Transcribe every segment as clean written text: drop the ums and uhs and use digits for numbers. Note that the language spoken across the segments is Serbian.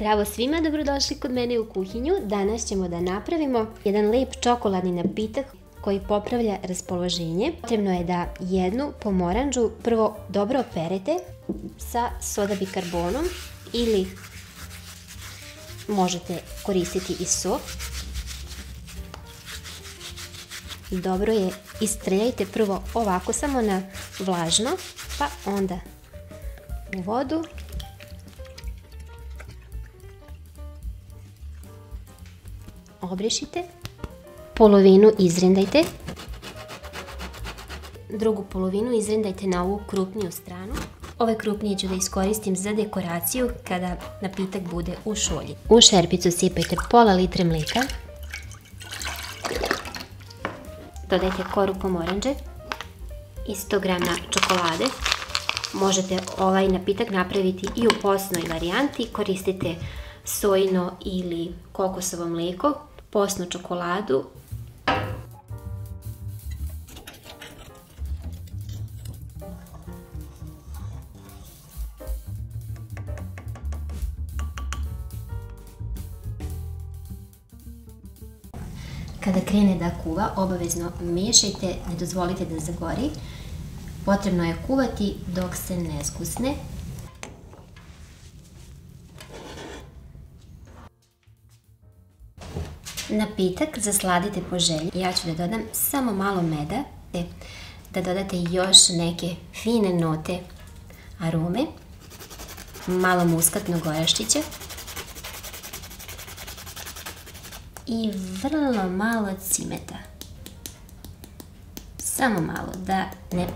Zdravo svima, dobrodošli kod mene u kuhinju. Danas ćemo da napravimo jedan lep čokoladni napitak koji popravlja raspoloženje. Potrebno je da jednu pomorandžu prvo dobro operete sa soda bikarbonom ili možete koristiti i sok. Dobro je istrljajte prvo ovako samo na vlažno, pa onda u vodu. Obrišite, polovinu izrendajte, drugu polovinu izrendajte na ovu krupniju stranu. Ove krupnije ću da iskoristim za dekoraciju kada napitak bude u šolji. U šerpicu sipajte pola litre mlijeka, dodajte koru pomorandže i 100 g čokolade. Možete ovaj napitak napraviti i u posnoj varijanti, koristite sojino ili kokosovo mlijeko, posnu čokoladu. Kada krene da kuva, obavezno miješajte, ne dozvolite da zagori. Potrebno je kuvati dok se ne zgusne. Napitak zasladite po želji. Ja ću da dodam samo malo meda, da dodate još neke fine note arome, malo muskatnog oraščića i vrlo malo cimeta. Samo malo da ne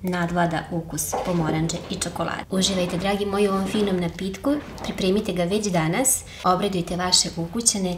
nadvlada ukus pomorandže i čokolade. Uživajte, dragi moji, u ovom finom napitku. Pripremite ga već danas, obradujte vaše ukućane